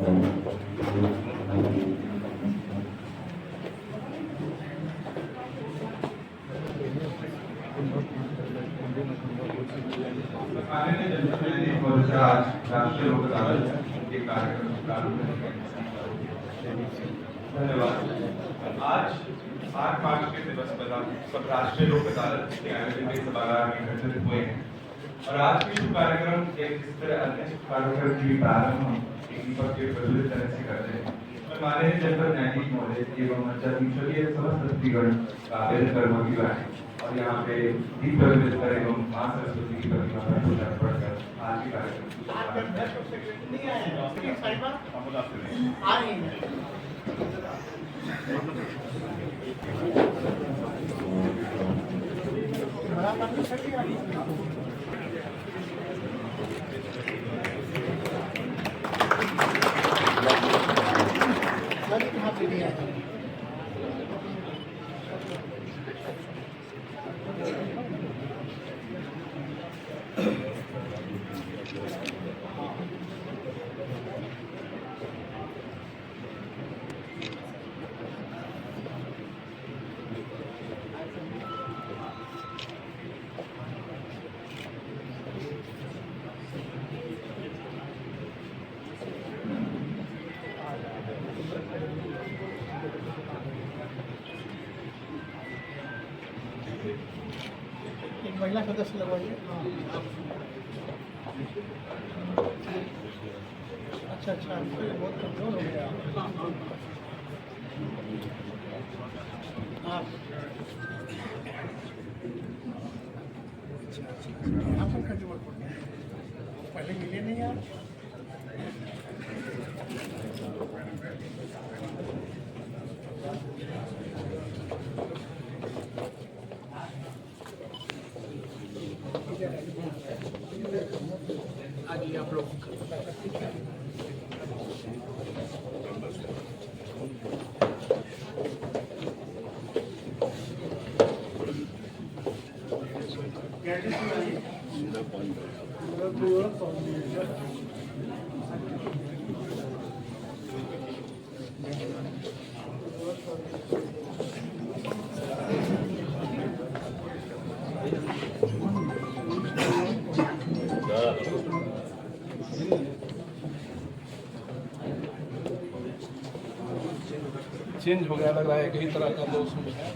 आज राष्ट्रीय लोक अदालत के कार्यक्रम प्रारंभ करने का धन्यवाद। आज 8 मार्च के दिवस पर सब राष्ट्रीय लोक अदालत के आयोजन के सभागार में एकत्रित हुए हैं और आज के शुभ कार्यक्रम जिस तरह अन्य शुभ कार्यक्रम की प्रारंभ हम एक दीपक के प्रज्वलित तरह से करते हैं। मैं माननीय जनपद न्यायाधीश महोदय एवं मंचाधीश्वरीय समस्त श्रीगण का आवेदन कर्मों की बात और यहाँ पे दीप प्रज्वलित कर एवं मां सरस्वती की प्रतिमा पर पूजा अर्पण कर आज के कार्यक्रम महिला सदस्य लगवाइए। अच्छा अच्छा, बहुत कमजोर हो गया आप। पहले मिले नहीं आप? आगे आप लोग चेंज हो गया, लग रहा है कई तरह का दोष हो गया।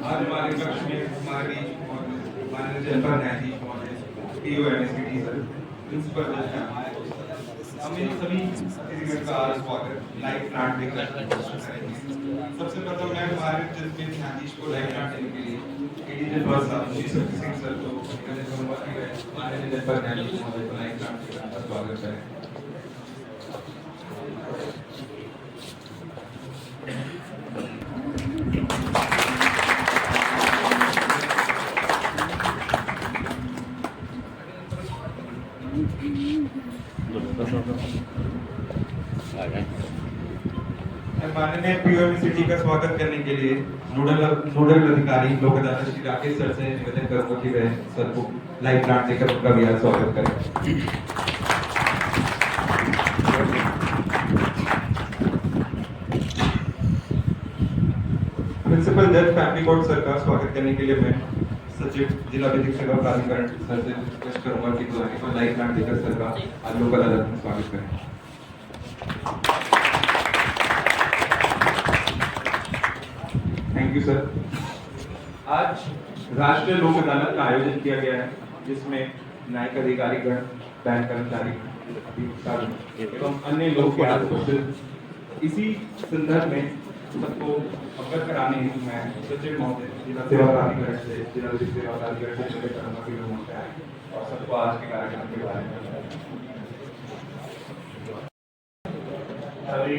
आज हमारे कक्ष में हमारी माननीय जनपद न्यायाधीश महोदय पीओ एमएससीटी सर, प्रिंसिपल हमें सभी अतिथिगण का स्वागत लाइव प्लांट देकर करेंगे। सबसे प्रथम मैं हमारे जनपद न्यायाधीश को लाइव प्लांट देने के लिए एडीजन बस साहब सिंह सर को माननीय जनपद न्यायाधीश महोदय को लाइव प्लांट देकर का स्वागत करें। माननीय पीओ सिटी का स्वागत करने के लिए नोडल अधिकारी लोक अदालत श्री राकेश सर से निवेदन करूंगा कि वह सर को लाइव प्लांट देकर उनका भी स्वागत करें। प्रिंसिपल जज फैमिली कोर्ट सर का स्वागत करने के लिए मैं सचिव जिला विधिक सेवा प्राधिकरण सर से रिक्वेस्ट करूंगा कि बुलाने को लाइफ प्लान देकर सर का आज लोक अदालत में स्वागत करें। Thank you sir. आज राष्ट्रीय लोक अदालत का आयोजन किया गया है जिसमें न्यायिक अधिकारीगण, बैंक कर्मचारी एवं अन्य लोग के उपस्थित। इसी संदर्भ में सबको अवगत कराने हेतु मैं सचिव महोदय जिला सेवा प्राधिकरण से जिला विधिक सेवा प्राधिकरण से निवेदन करूंगा कि लोग मंच पे आएं और सबको आज के कार्यक्रम के बारे में सभी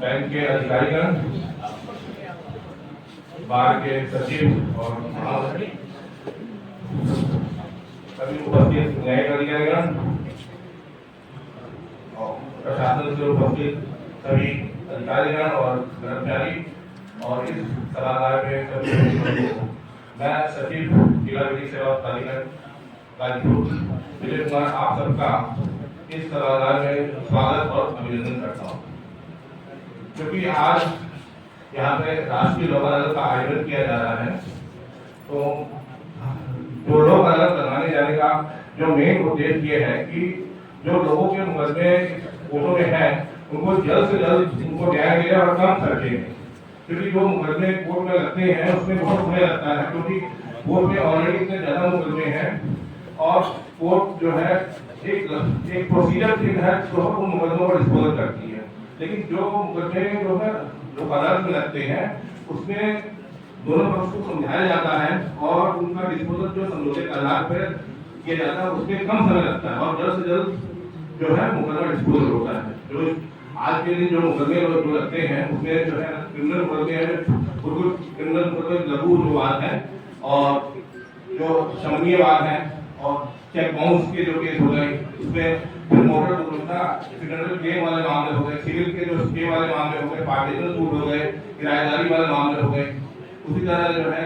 बैंक के अधिकारीगण, बार के सचिव और महासचिव, सभी उपस्थित न्यायिक अधिकारीगण और प्रशासन से उपस्थित सभी अधिकारीगण और कर्मचारी और इस सभागार में सभी लोगों को मैं सचिव जिला विधिक सेवा प्राधिकरण गाजीपुर विजय कुमार आप सबका इस सभागार में स्वागत और अभिनंदन करता हूँ। क्योंकि आज यहाँ पे राष्ट्रीय लोक अदालत का आयोजन किया जा रहा है, तो जो लोक अदालत करवाने जाने का जो मेन उद्देश्य ये है कि जो लोगों के मुकदमे कोर्टों में है उनको जल्द से जल्द उनको न्याय मिले और कम खर्चे में, क्योंकि जो मुकदमे कोर्ट में लगते हैं उसमें बहुत समय लगता है, क्योंकि कोर्ट में ऑलरेडी इतने ज्यादा मुकदमे हैं और कोर्ट जो है एक प्रोसीजर है जो उन मुकदमों को डिस्पोज करती है। लेकिन जो मुकदमे जो है जो अदालत में लगते हैं उसमें दोनों पक्ष को समझाया जाता है और उनका डिस्पोजल जो समझौते के आधार पर किया जाता है उसमें कम समय लगता है और जल्द से जल्द जो है मुकदमा डिस्पोजल होता है। जो आज के दिन जो मुकदमे जो लगते हैं उसमें जो है क्रिमिनल मुकदमे है, क्रिमिनल मुकदमे लघु जो वाद है और जो शमनीय वाद है और चेक बाउंस के जो केस हो गए उसमें फिर मोटर दुर्घटना एक्सीडेंटल क्लेम वाले मामले हो गए, सिविल के जो स्टे वाले मामले हो गए, पार्टिशनल सूट हो गए, किराएदारी वाले मामले हो गए। उसी तरह जो है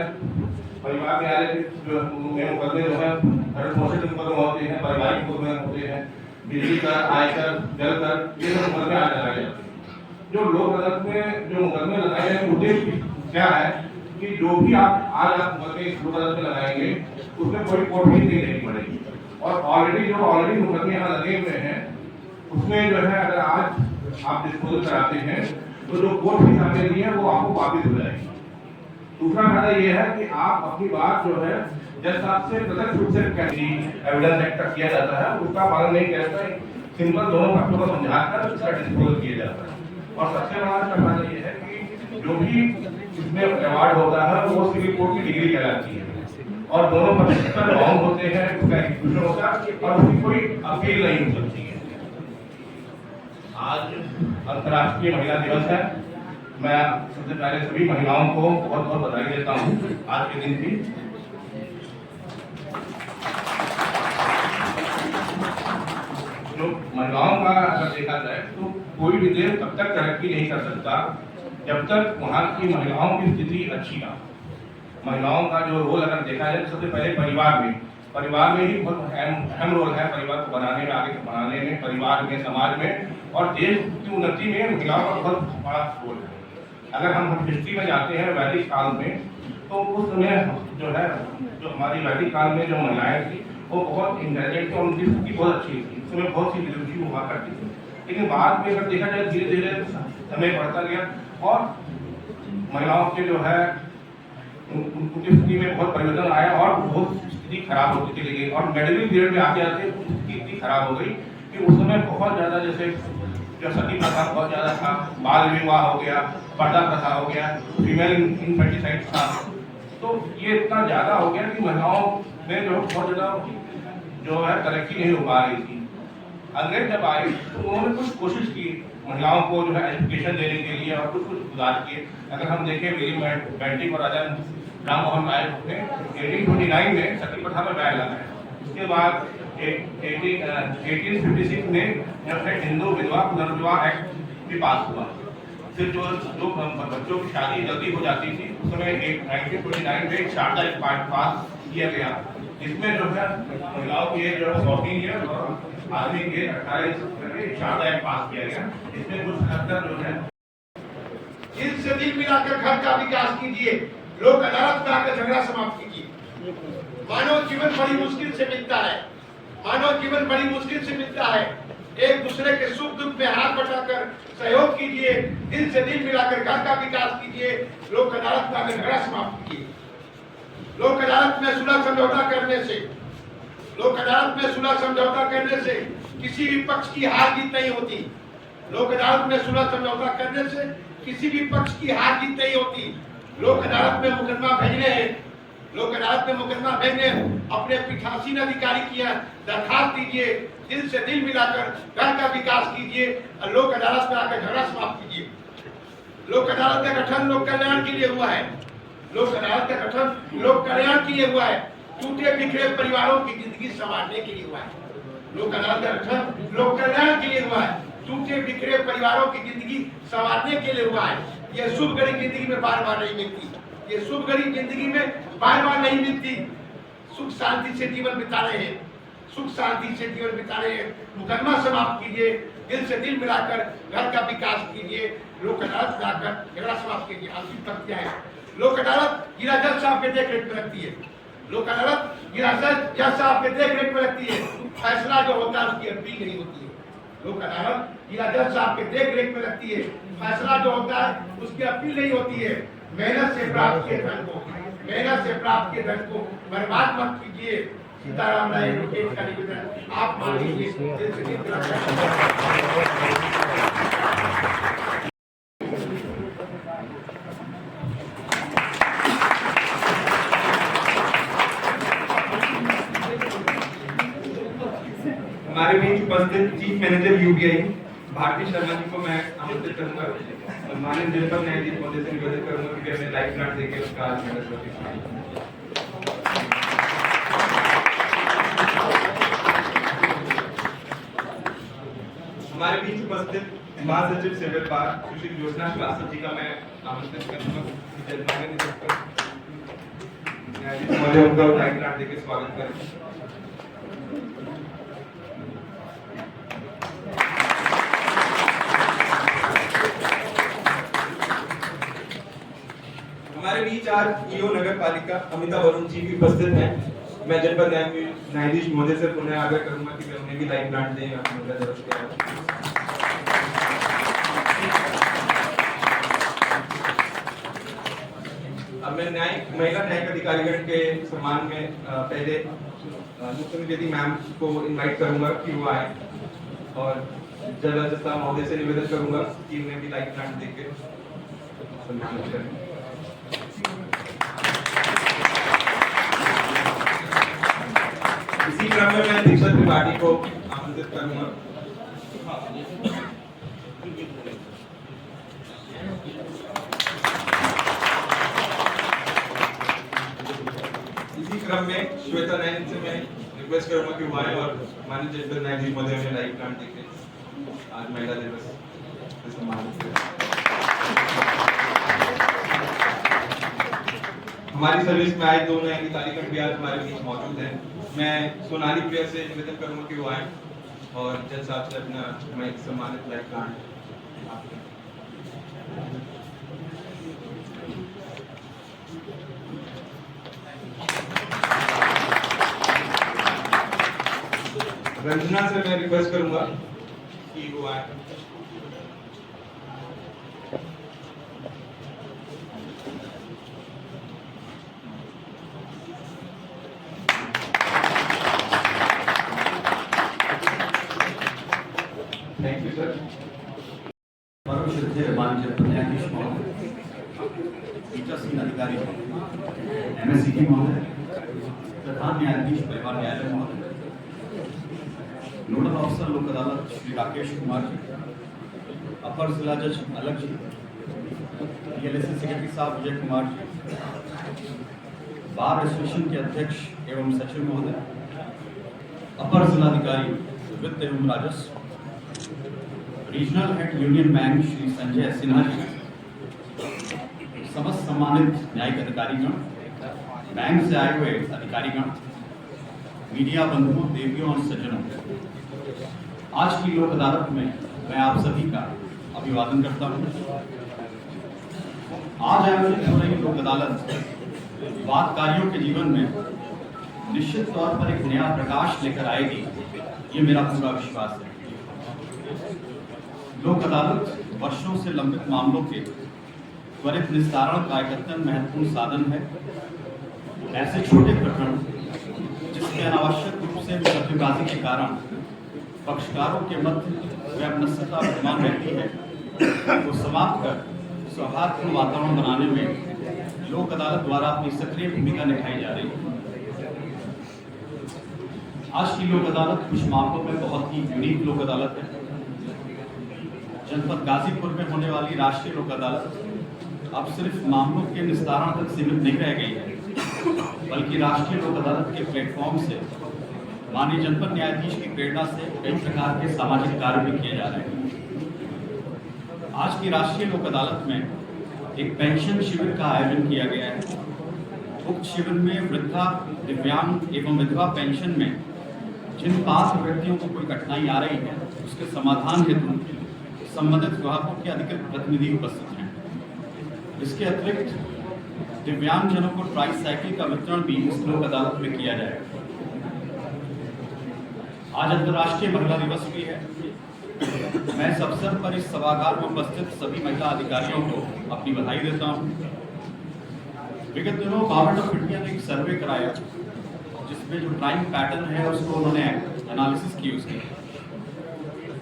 परिवार में आने जो मुकदमे जो है भरण पोषण के मुकदमे होते हैं, पारिवारिक मुकदमे होते हैं, बिजली कर, आयकर, जल कर, ये सब मुकदमे आ लगाए जाते हैं। जो लोक अदालत में जो मुकदमे लगाए जाने का उद्देश्य क्या है कि जो भी आज आप मुकदमे इस लोक अदालत में लगाएंगे उसमें कोई कोर्ट फीस नहीं देनी पड़ेगी और ऑलरेडी मुकदमे यहाँ लगे हुए हैं उसमें जो है अगर आज आप डिस्पोजल कराते हैं तो जो कोर्ट फीस आपने दी है वो आपको वापिस हो जाएगी। दूसरा फायदा ये है कि आप अपनी बात जो है जज साहब से प्रत्यक्ष रूप से एविडेंस एक्ट तक किया जाता है, उसका पालन नहीं किया जाता है, सिंपल दोनों पक्षों को समझाकर उसका डिस्पोजल किया जाता है। और सबसे बड़ा इसका फायदा ये है कि जो भी इसमें अवार्ड होता है वो सिविल कोर्ट की डिग्री कहलाती है और दोनों पक्ष पर बाउंड होते हैं, उसका एग्जीक्यूशन होता है और उसकी कोई अपील नहीं हो सकती है। आज अंतर्राष्ट्रीय महिला दिवस है। मैं सबसे पहले सभी महिलाओं को बहुत बहुत बधाई देता हूँ आज के दिन की। जो महिलाओं का अगर देखा जाए तो कोई भी देश तब तक तरक्की नहीं कर सकता जब तक वहाँ की महिलाओं की स्थिति अच्छी ना। महिलाओं का जो रोल अगर देखा जाए सबसे पहले परिवार में ही बहुत अहम रोल है, परिवार को बनाने में, आगे बढ़ाने में, परिवार में, समाज में और देश की उन्नति में महिलाओं का बहुत बड़ा रोल है। अगर हम हिस्ट्री में जाते हैं वैदिक काल में तो उस समय जो है जो हमारी वैदिक काल में जो महिलाएं थी वो बहुत इंटेलिजेंट थी और उनकी स्थिति बहुत अच्छी थी, उसमें बहुत सी विद्युषी हुआ करती थी। लेकिन बाद में अगर देखा जाए धीरे धीरे समय बढ़ता गया और महिलाओं के जो है उनकी स्थिति में बहुत परिवर्तन आया और बहुत स्थिति खराब होती चली गई और मेडिकल पीरियड में आते आते स्थिति इतनी खराब हो गई कि उस समय बहुत ज़्यादा जैसे जो सती प्रथा बहुत ज़्यादा था, बाल विवाह हो गया, पर्दा प्रथा हो गया, फीमेल इनफेंटिसाइड था। तो ये इतना ज़्यादा हो गया कि महिलाओं में जो बहुत ज़्यादा जो है तरक्की नहीं हो पा रही थी। अंग्रेज जब आए तो उन्होंने कुछ कोशिश की महिलाओं को जो है एजुकेशन देने के लिए और कुछ सुधार किए। अगर हम देखें विलियम बेंटिक और राजा राम मोहन राय ने 1829 में सती प्रथा में बैन लगाया। उसके बाद 1856 में जो है हिंदू विधवा पुनर्विवाह एक्ट भी पास हुआ। फिर जो बच्चों की शादी जल्दी हो जाती थी उस समय 1929 में शारदा एक्ट पास किया गया, जिसमें जो है महिलाओं की एज जो है 14 ईयर और आदमी की 18 ईयर शारदा एक्ट पास किया गया। इसमें कुछ हद तक जो है दिल से दिल मिलाकर घर का विकास कीजिए, लोक अदालत में आकर झगड़ा समाप्त कीजिए। मानव जीवन बड़ी मुश्किल से मिलता है, मानव जीवन बड़ी मुश्किल से मिलता है। एक दूसरे के सुख दुख में हाथ बटाकर सहयोग कीजिए, दिल से दिल मिलाकर घर का विकास कीजिए, लोक अदालत में आकर झगड़ा समाप्त कीजिए। लोक अदालत में सुलह समझौता करने से, लोक अदालत में सुलह समझौता करने से किसी भी पक्ष की हार जीत नहीं होती। लोक अदालत में सुलह समझौता करने से किसी भी पक्ष की हार जीत नहीं होती। लोक अदालत में मुकदमा भेजने हैं, लोक अदालत में मुकदमा भेजने अपने पीठासीन अधिकारी की दरखास्त दीजिए, दिल से दिल मिलाकर घर का विकास कीजिए और लोक अदालत में आकर झगड़ा समाप्त कीजिए। लोक अदालत का गठन लोक कल्याण के लिए हुआ है, लोक अदालत का गठन लोक कल्याण के लिए हुआ है, टूटे बिखरे परिवारों की जिंदगी संवारने के लिए हुआ है। लोक अदालत का गठन लोक कल्याण के लिए हुआ है, टूटे बिखरे परिवारों की जिंदगी संवारने के लिए हुआ है। यह शुभ घड़ी जिंदगी में बार बार नहीं मिलती, ये शुभ घड़ी जिंदगी में बार बार नहीं मिलती। सुख शांति से जीवन बिता रहे हैं, सुख शांति से जीवन बिता रहे हैं। मुकदमा समाप्त कीजिए, दिल से दिल मिलाकर घर का विकास कीजिए, लोक अदालत में आकर झगड़ा समाप्त कीजिए। अंतिम तथ्य क्या है? लोक अदालत जिला जज साहब के देख रेख में लगती है, लोक अदालत जिला जज साहब के देख रेख में लगती है। फैसला जो होता है उसकी अपील नहीं होती है। लोक अदालत जिला जज साहब के देख रेख में लगती है, फैसला जो होता है उसकी अपील नहीं होती है। मेहनत से प्राप्त किए धन को, मेहनत से प्राप्त किए धन को बर्बाद मत कीजिए। सीताराम राय एडवोकेट का निवेदन आप मान लीजिए। हमारे बीच उपस्थित chief manager UBI Bharti Sharma ji को मैं आमंत्रित करूंगा। माननीय जनपद न्यायाधीश महोदय से निवेदन करूंगा कि हमें लाइव प्लांट देकर उसका आज हमारे बीच उपस्थित महासचिव सिविल बार सुश्री ज्योत्सना श्रीवास्तव जी का मैं आमंत्रित करूंगा। न्यायाधीश महोदय उनका लाइव प्लांट देकर स्वागत करें। हमारे बीच आज ईओ नगर पालिका अमिता वरुण जी भी उपस्थित हैं। मैं जनपद न्यायाधीश महोदय से पुनः आग्रह करूंगा कि वे उन्हें भी लाइव प्लांट दें अपने तरफ से। अब मैं महिला न्यायिक अधिकारीगण के सम्मान में पहले मुख्य निदेशक मैम को इनवाइट करूंगा कि वो आए और जज साहब महोदय से निवेदन करूंगा कि उन्हें भी लाइव प्लांट देकर सम्मानित करें। इसी क्रम में मैं दीक्षा त्रिपाठी को आमंत्रित करूंगा। इसी क्रम में श्वेता नयन से मैं रिक्वेस्ट करूंगा कि वो आए और माननीय जनपद न्यायाधीश महोदय में लाइव प्लांट देके आज महिला दिवस से सम्मानित करें। हमारी सर्विस में आए दो नए अधिकारीगण भी आज हमारे बीच मौजूद हैं। मैं सोनाली प्रिया से निवेदन करूंगा कि वो आए और जज साहब से अपना मैं सम्मानित लाइव प्लांट। रंजना से मैं रिक्वेस्ट करूंगा कि वो आए। Thank you sir. परम श्रद्धेय माननीय जनपद न्यायाधीश महोदय, पीठासीन अधिकारी एमएससीटी महोदय, प्रधान न्यायाधीश परिवार न्यायालय महोदय, नोडल ऑफिसर लोक अदालत श्री राकेश कुमार जी, अपर जिला जज अलग जी, डीएलएससी सेक्रेटरी साहब विजय कुमार जी, बार एसोसिएशन के अध्यक्ष एवं सचिव महोदय, अपर जिलाधिकारी वित्त एवं राजस्व, regional head Union Bank Shri Sanjay Sinha ji, समस्त सम्मानित न्यायिक अधिकारीगण, बैंक से आए हुए अधिकारीगण, मीडिया बंधुओं, देवियों और सज्जनों, आज की लोक अदालत में मैं आप सभी का अभिवादन करता हूं। आज आयोजित हो रही लोक अदालत वादकारियों के जीवन में निश्चित तौर पर एक नया प्रकाश लेकर आएगी, ये मेरा पूरा विश्वास है। लोक अदालत वर्षों से लंबित मामलों के त्वरित निस्तारण का एक अत्यंत महत्वपूर्ण साधन है। ऐसे छोटे प्रकरण जिसके अनावश्यक रूप से सट्टेबाजी के कारण पक्षकारों के मध्य वैमनस्यता विद्यमान रहती है, को समाप्त कर सौहार्दपूर्ण वातावरण बनाने में लोक अदालत द्वारा अपनी सक्रिय भूमिका निभाई जा रही है। आज की लोक अदालत कुछ मामलों में बहुत ही यूनिक लोक अदालत है। जनपद गाजीपुर में होने वाली राष्ट्रीय लोक अदालत अब सिर्फ मामलों के निस्तारण तक सीमित नहीं रह गई है, बल्कि राष्ट्रीय लोक अदालत के प्लेटफॉर्म से माननीय जनपद न्यायाधीश की प्रेरणा से कई प्रकार के सामाजिक कार्य भी किए जा रहे हैं। आज की राष्ट्रीय लोक अदालत में एक पेंशन शिविर का आयोजन किया गया है। उक्त शिविर में वृद्धा, दिव्यांग एवं विधवा पेंशन में जिन पात्र व्यक्तियों को कोई कठिनाई आ रही है, उसके समाधान हेतु संबंधित विभागों के अधिकृत प्रतिनिधि उपस्थित हैं। इसके अतिरिक्त दिव्यांगजनों को ट्राईसाइकिल का वितरण भी इस लोक अदालत में किया जाएगा। आज अंतर्राष्ट्रीय महिला दिवस भी है। मैं इस अवसर पर इस सभागार में उपस्थित सभी महिला अधिकारियों को अपनी बधाई देता हूँ। विगत दिनों गवर्नमेंट ऑफ इंडिया ने एक सर्वे कराया, जिसमें जो क्राइम पैटर्न है उसको उन्होंने एनालिसिस की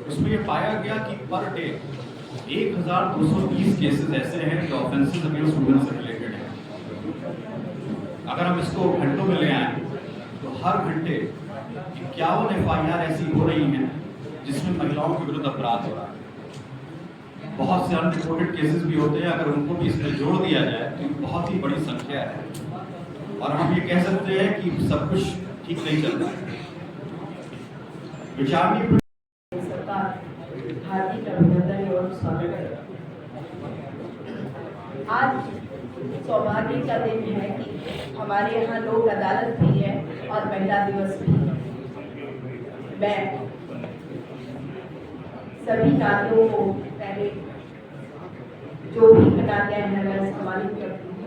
उसमें ये पाया गया कि पर डे 1230 केसेस ऐसे हैं जो ऑफेंसेस अगेंस्ट वुमेन से रिलेटेड है। अगर हम इसको घंटों में ले आए तो हर घंटे 51 FIR ऐसी हो रही हैं जिसमें महिलाओं के विरुद्ध अपराध हो रहा है। बहुत से अनरिपोर्टेड केसेस भी होते हैं। अगर उनको भी इसमें जोड़ दिया जाए तो बहुत ही बड़ी संख्या है और हम ये कह सकते हैं कि सब कुछ ठीक नहीं चल रहा है। विचारणीय सरकार हार्दिक अभिनंदन एवं स्वागत है। आज सौभाग्य का दिन है कि हमारे यहाँ लोक अदालत भी है और महिला दिवस भी है। मैं सभी नारियों को पहले जो भी घटाते हैं मैं सम्मानित करती हूँ।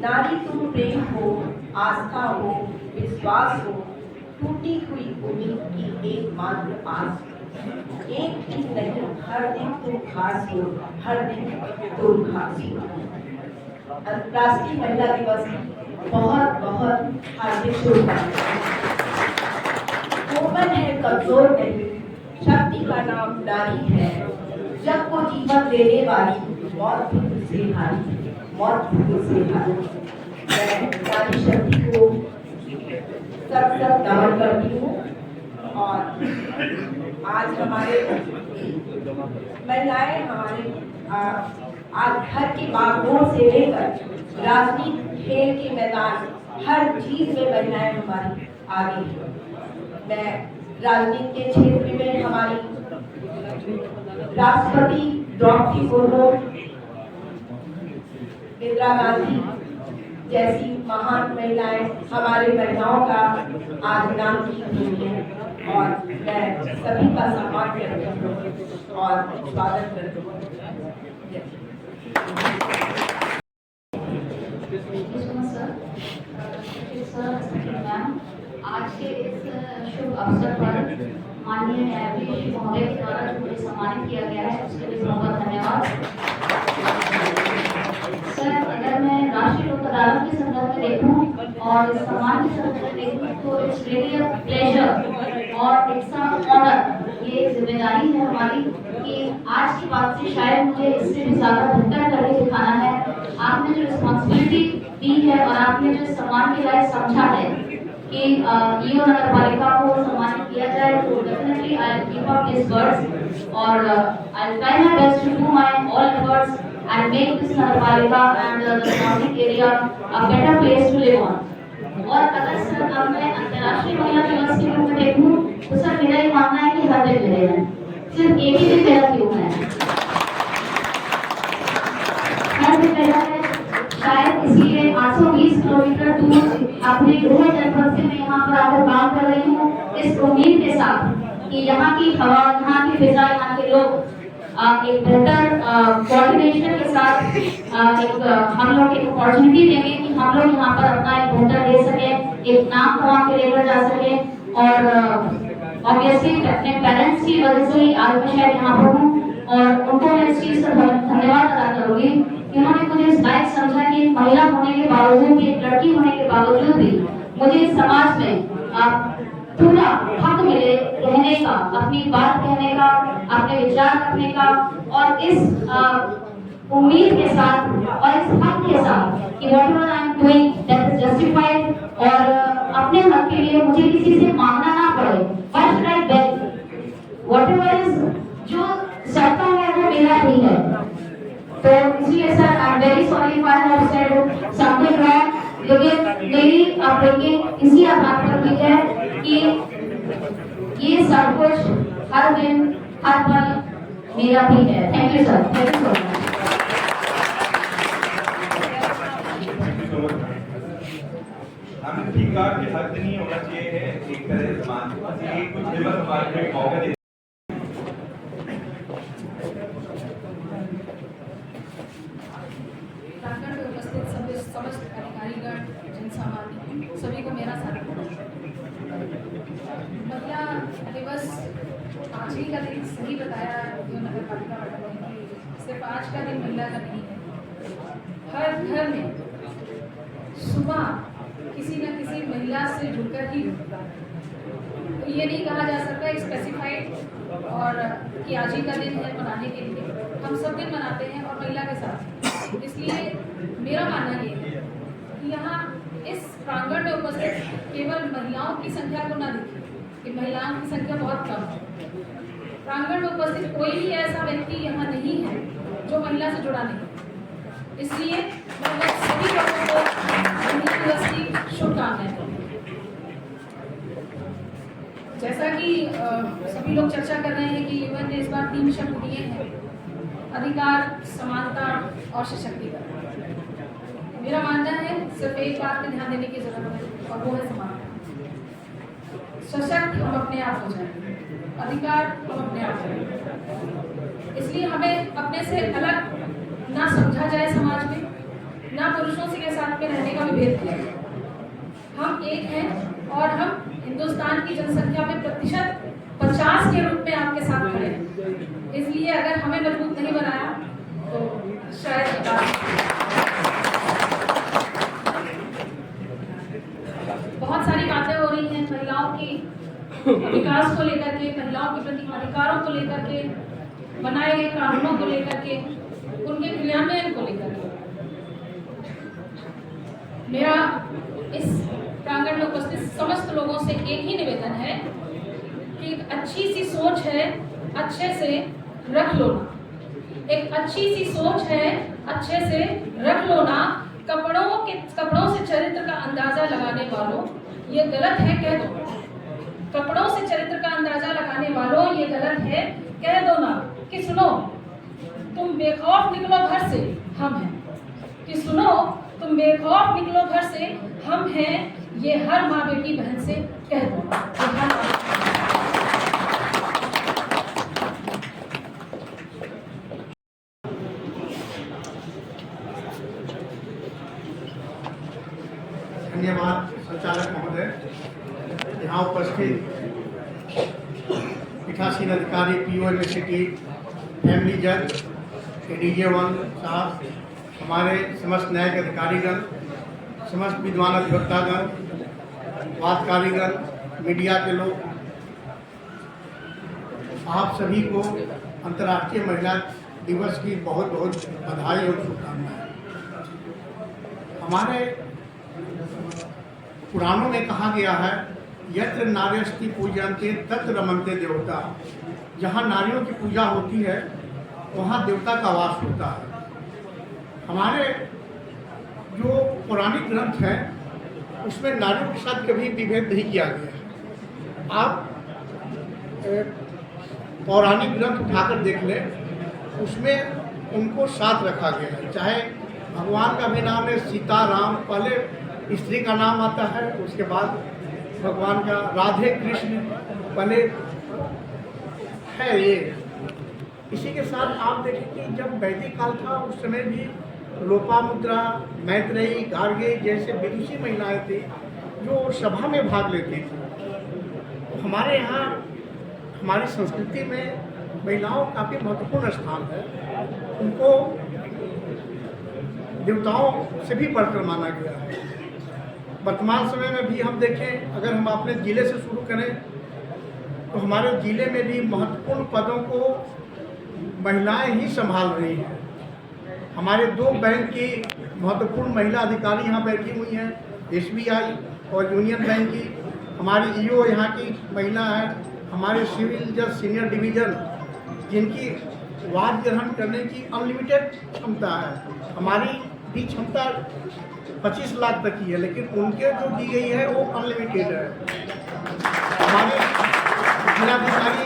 नारी तुम प्रेम हो, आस्था हो, विश्वास हो, टूटी हुई उम्मीद की एकमात्र आस। एक दिन नहीं, हर दिन तुम खास हो, हर दिन तुम खास हो। अंतर्राष्ट्रीय महिला दिवस बहुत बहुत हार्दिक शुभकामनाएं। वुमन है कमजोर नहीं, शक्ति का नाम नारी है। जब को जीवन देने वाली मौत भी से हारी, मौत भी से हारी। मैं नारी शक्ति को सब नमन करती हूँ। और आज हमारे महिलाएं आज घर के बागों से लेकर राजनीति, खेल के मैदान, हर चीज में महिलाएं हमारी आगे हैं। मैं राजनीति के क्षेत्र में हमारी राष्ट्रपति द्रौपदी मुर्मू, इंदिरा गांधी जैसी महान महिलाएं हमारे महिलाओं का आज नाम की हुई है और मैं सभी का सम्मान करती हूँ और स्वागत करती हूँ। आज के इस शुभ अवसर पर माननीय न्यायाधीश महोदय के द्वारा जो मुझे सम्मानित किया गया है उसके लिए बहुत बहुत धन्यवाद। सर, अगर मैं राष्ट्रीय लोक अदालत के संदर्भ में देखूं और इस सम्मान के संदर्भ में देखूं तो इट्स रियली अ प्लेजर और इट्स अ ऑनर। ये जिम्मेदारी है हमारी कि आज की बात से शायद मुझे इससे भी ज्यादा बेहतर करके दिखाना है। आपने जो रिस्पॉन्सिबिलिटी दी है और आपने जो सम्मान के लायक समझा है कि ईओ नगर पालिका को सम्मानित किया जाए, तो definitely I will keep up this words और I will try my best to do my all efforts and make this nagar palika and the surrounding area a better place to live on. और अगर sir अब मैं अंतर्राष्ट्रीय महिला दिवस के रूप में देखूं तो सर मेरा ये मानना है कि हर दिन मिले हैं, सिर्फ एक ही दिन मेरा क्यों है, हर दिन मेरा है। शायद इसलिए 820 किलोमीटर दूर अपने गृह जनपद से मैं यहाँ पर आकर काम कर रही हूँ, इस उम्मीद के साथ कि यहाँ की हवा, यहाँ की फिजा, यहाँ के लोग एक बेहतर कोऑर्डिनेशन के साथ हम लोग एक अपॉर्चुनिटी देंगे कि हम लोग यहाँ पर अपना एक बेहतर दे सके, एक नाम कमा के लेकर जा सके। और ऑब्वियसली अपने पेरेंट्स की वजह से ही आज मैं शायद यहाँ पर हूँ और उनको मैं इस चीज़ का धन्यवाद अदा करूँगी कि उन्होंने मुझे इस लायक समझा कि महिला होने के बावजूद भी, एक लड़की होने के बावजूद भी मुझे इस समाज में पूरा हक मिले रहने का, अपनी बात कहने का, अपने विचार रखने का, और इस उम्मीद के साथ और इस हक के साथ कि whatever I am doing that is justified, और अपने हक के लिए मुझे किसी से मांगना ना पड़े। Why should I beg? Whatever is जो सत्ता है वो मेरा ही है। तो इसलिए sir I am very sorry if I have said something wrong, लेकिन मेरी अपब्रिंगिंग इसी आधार पर हुई है कि ये सब कुछ हर दिन हर पल मेरा भी है। Thank you sir, thank you so much. हमें ठीक कहा कि हर दिन ही होना चाहिए है एक तरह से समाज के पास ये कुछ दिवस हमारे को एक मौका दे। प्रांगण में उपस्थित समस्त अधिकारीगण, जनसामान्य सभी को मेरा साथ। महिला दिवस आज ही का दिन सही बताया जो नगर पालिका वालों ने कि सिर्फ आज का दिन महिला का नहीं है। हर घर में सुबह किसी न किसी महिला से जुड़कर ही ये नहीं कहा जा सकता स्पेसिफाइड और कि आज ही का दिन है मनाने के लिए। हम सब दिन मनाते हैं और महिला के साथ। इसलिए मेरा मानना ये है कि यहाँ इस प्रांगण में उपस्थित केवल महिलाओं की संख्या को न देखें कि महिलाओं की संख्या बहुत कम है। प्रांगण में उपस्थित कोई भी ऐसा व्यक्ति यहाँ नहीं है जो महिला से जुड़ा नहीं। इसलिए मैं सभी लोगों को महिला दिवस की शुभकामनाएं दूंगी। जैसा कि सभी लोग चर्चा कर रहे हैं कि यूएन ने इस बार 3 शब्द दिए हैं: अधिकार, समानता और सशक्तिकरण। मेरा मानना है सिर्फ एक बात पे ध्यान देने की जरूरत है और वो है समानता। सशक्त हम अपने आप हो जाएंगे, अधिकार हम अपने आप हो जाएंगे। इसलिए हमें अपने से अलग ना समझा जाए समाज में, ना पुरुषों से के साथ में रहने का भी भेद किया। हम एक हैं और हम हिंदुस्तान की जनसंख्या में प्रतिशत 50 के रूप में आपके साथ खड़े हैं। इसलिए अगर हमें मजबूत नहीं बनाया तो शायद बहुत सारी बातें हो रही हैं महिलाओं की विकास को लेकर के, महिलाओं के प्रति अधिकारों को लेकर के, बनाए गए कानूनों को लेकर के, उनके क्रियान्वयन को लेकर के। मेरा इस प्रांगण में उपस्थित समस्त लोगों से एक ही निवेदन है कि एक अच्छी सी सोच है, अच्छे से रख लो ना। एक अच्छी सी सोच है, अच्छे से रख लो ना। कपड़ों से चरित्र का अंदाजा लगाने वालों, ये गलत है कह दो। कपड़ों से चरित्र का अंदाजा लगाने वालों, ये गलत है कह दो ना। कि सुनो तुम बेखौफ निकलो घर से, हम हैं। कि सुनो तुम बेखौफ निकलो घर से, हम हैं। ये हर माँ बेटी बहन से कह दो। धन्यवाद संचालक महोदय। यहाँ उपस्थित पीठासीन अधिकारी, पीओ यूनिवर्सिटी, फैमिली जज, ADJ1 साहब, हमारे समस्त न्यायिक अधिकारीगण, समस्त विद्वान अधिवक्तागण, वादकारीगण, मीडिया के लोग, आप सभी को अंतर्राष्ट्रीय महिला दिवस की बहुत बहुत बधाई और शुभकामनाएं। हमारे पुराणों में कहा गया है, यत्र नार्यस्ति पूजन्ते तत्र रमन्ते देवता। जहाँ नारियों की पूजा होती है वहाँ देवता का वास होता है। हमारे जो पौराणिक ग्रंथ हैं उसमें नारियों के साथ कभी विभेद नहीं किया गया है। आप पौराणिक ग्रंथ उठाकर देख लें, उसमें उनको साथ रखा गया है। चाहे भगवान का भी नाम है सीता राम, पहले स्त्री का नाम आता है, उसके बाद भगवान का राधे कृष्ण, पहले है ये इसी के साथ आप देखें कि जब वैदिक काल था उस समय भी लोपामुद्रा, मैत्रेयी, गार्गे जैसे विदुषी महिलाएं थी जो सभा में भाग लेती थी। हमारे यहाँ हमारी संस्कृति में महिलाओं का काफ़ी महत्वपूर्ण स्थान है। उनको देवताओं से भी बढ़कर माना गया है। वर्तमान समय में भी हम देखें, अगर हम अपने जिले से शुरू करें तो हमारे जिले में भी महत्वपूर्ण पदों को महिलाएं ही संभाल रही हैं। हमारे 2 बैंक की महत्वपूर्ण महिला अधिकारी यहाँ बैठी हुई हैं, SBI और यूनियन बैंक की। हमारी EO यहाँ की महिला है। हमारे सिविल जज सीनियर डिवीज़न जिनकी वाद ग्रहण करने की अनलिमिटेड क्षमता है। हमारी भी क्षमता 25 लाख तक की है, लेकिन उनके जो दी गई है वो अनलिमिटेड है। हमारे जिलाधिकारी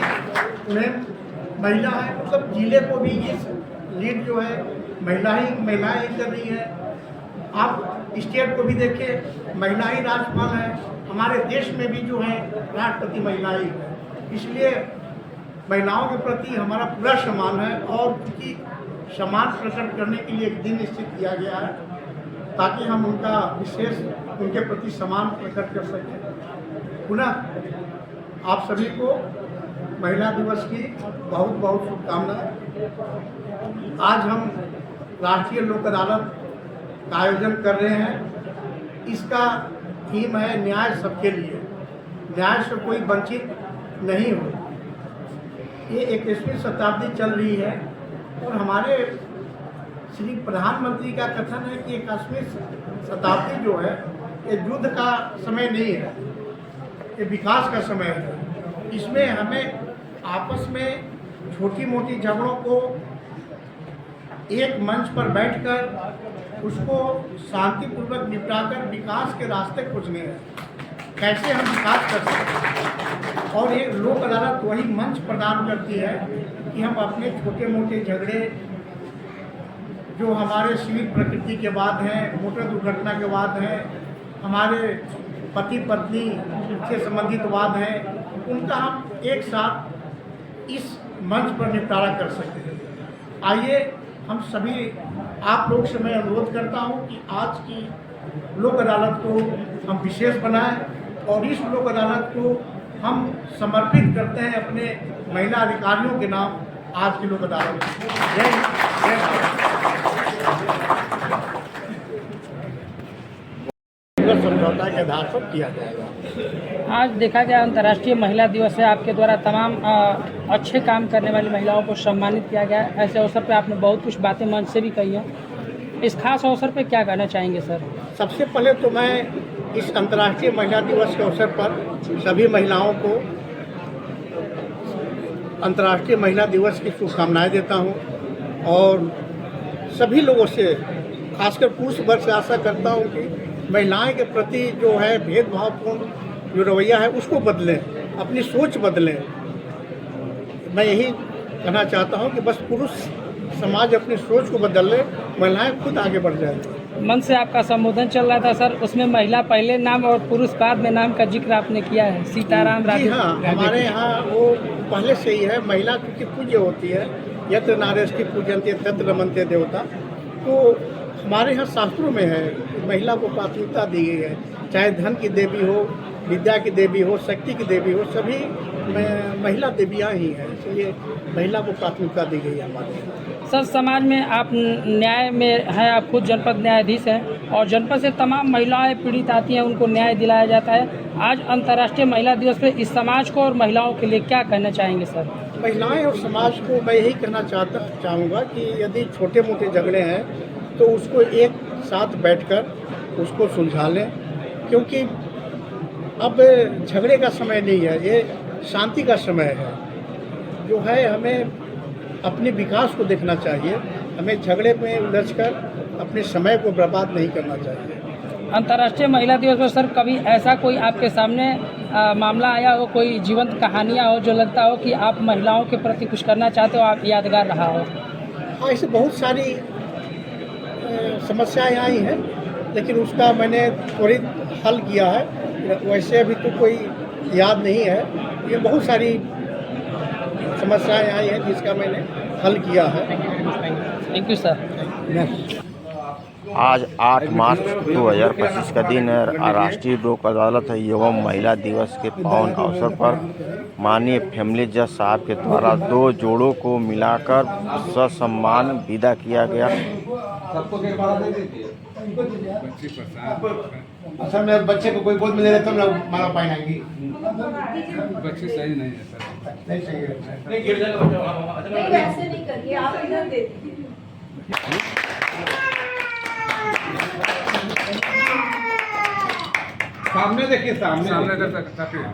उन्हें महिला है, मतलब जिले को भी इस लीड जो है महिलाएं ही कर रही है। आप स्टेट को भी देखें, महिला ही राज्यपाल है। हमारे देश में भी जो है राष्ट्रपति महिला ही है। इसलिए महिलाओं के प्रति हमारा पूरा सम्मान है और क्योंकि सम्मान प्रकट करने के लिए एक दिन निश्चित किया गया है ताकि हम उनका विशेष उनके प्रति सम्मान प्रकट कर सकें। पुनः आप सभी को महिला दिवस की बहुत बहुत शुभकामनाएं। आज हम राष्ट्रीय लोक अदालत का आयोजन कर रहे हैं। इसका थीम है न्याय सबके लिए, न्याय से कोई वंचित नहीं हो। ये 21वीं शताब्दी चल रही है और हमारे श्री प्रधानमंत्री का कथन है कि 21वीं शताब्दी जो है ये युद्ध का समय नहीं है, ये विकास का समय है। इसमें हमें आपस में छोटी मोटी झगड़ों को एक मंच पर बैठकर उसको शांतिपूर्वक निपटाकर विकास के रास्ते खोजने हैं। कैसे हम विकास कर सकते हैं, और ये लोक अदालत वही मंच प्रदान करती है कि हम अपने छोटे मोटे झगड़े जो हमारे सिविल प्रकृति के बाद हैं, मोटर दुर्घटना के बाद हैं, हमारे पति पत्नी से संबंधित वाद हैं, उनका हम एक साथ इस मंच पर निपटारा कर सकते हैं। आइए हम सभी आप लोग से मैं अनुरोध करता हूं कि आज की लोक अदालत को हम विशेष बनाएं और इस लोक अदालत को हम समर्पित करते हैं अपने महिला अधिकारियों के नाम आज की लोक अदालत। जय हिंद, जय भारत। समझौता के आधार पर किया जाएगा। आज देखा गया अंतर्राष्ट्रीय महिला दिवस है, आपके द्वारा तमाम अच्छे काम करने वाली महिलाओं को सम्मानित किया गया। ऐसे अवसर पे आपने बहुत कुछ बातें मंच से भी कही हैं। इस खास अवसर पे क्या कहना चाहेंगे सर? सबसे पहले तो मैं इस अंतर्राष्ट्रीय महिला दिवस के अवसर पर सभी महिलाओं को अंतर्राष्ट्रीय महिला दिवस की शुभकामनाएं देता हूं और सभी लोगों से खासकर पुरुष वर्ग से आशा करता हूं कि महिलाएं के प्रति जो है भेदभावपूर्ण जो रवैया है उसको बदलें, अपनी सोच बदलें। मैं यही कहना चाहता हूं कि बस पुरुष समाज अपनी सोच को बदल ले, महिलाएं खुद आगे बढ़ जाएंगी। मन से आपका संबोधन चल रहा था सर, उसमें महिला पहले नाम और पुरुष बाद में नाम का जिक्र आपने किया है। सीताराम जी हाँ, हमारे यहाँ वो पहले से ही है। महिला क्योंकि पूज्य होती है, यत्र नार्यस्ति पूजन्ते तत्र रमन्ते देवता, तो हमारे यहाँ शास्त्रों में है महिला को प्राथमिकता दी गई है। चाहे धन की देवी हो, विद्या की देवी हो, शक्ति की देवी हो, सभी महिला देवियाँ ही हैं, इसलिए महिला को प्राथमिकता दी गई है हमारे यहाँ। सर, समाज में आप न्याय में हैं, आप खुद जनपद न्यायाधीश हैं और जनपद से तमाम महिलाएं पीड़ित आती हैं, उनको न्याय दिलाया जाता है। आज अंतर्राष्ट्रीय महिला दिवस पे इस समाज को और महिलाओं के लिए क्या कहना चाहेंगे सर? महिलाएं और समाज को मैं यही कहना चाहूँगा कि यदि छोटे मोटे झगड़े हैं तो उसको एक साथ बैठकर उसको सुलझा लें, क्योंकि अब झगड़े का समय नहीं है, ये शांति का समय है। जो है हमें अपने विकास को देखना चाहिए, हमें झगड़े में उलझकर अपने समय को बर्बाद नहीं करना चाहिए। अंतर्राष्ट्रीय महिला दिवस पर सर कभी ऐसा कोई आपके सामने मामला आया हो, कोई जीवंत कहानियाँ हो जो लगता हो कि आप महिलाओं के प्रति कुछ करना चाहते हो, आप यादगार रहा हो? हाँ, ऐसे बहुत सारी समस्याएं आई हैं, लेकिन उसका मैंने त्वरित हल किया है। वैसे अभी तो कोई याद नहीं है। ये बहुत सारी समस्याएं आई हैं जिसका मैंने हल किया है। Thank you sir. आज 8 मार्च 2025 का दिन है। राष्ट्रीय लोक अदालत एवं महिला दिवस के पावन अवसर पर माननीय फैमिली जज साहब के द्वारा 2 जोड़ों को मिलाकर ससम्मान विदा किया गया। असल में बच्चे को कोई गोद में ले लेता हूँ माला पाएंगी। बच्चे सही नहीं है सर। नहीं सही है। नहीं ऐसे नहीं करिए, आप इधर दे दीजिए। सामने देखिए, सामने कर सकते हैं।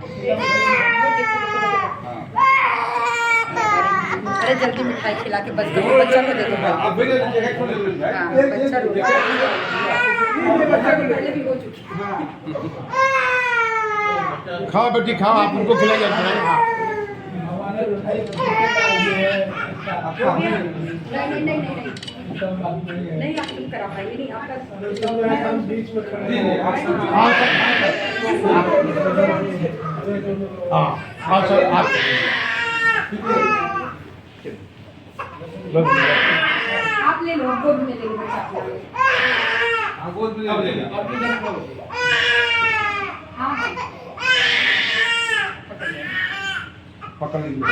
अरे जल्दी मिठाई खिला के बच्चा को दे दो। आप भी ले लीजिए, खोल लीजिए। हाँ, बच्चा पहले भी हो चुकी। खाओ बेटी खाओ, आप उनको खिलाइए। नहीं आप तुम करा पाएंगे नहीं आपका। हाँ सर आप ले लो, गोद में ले लो बच्चा। गोद में ले लेगा। पकड़ लीजिए।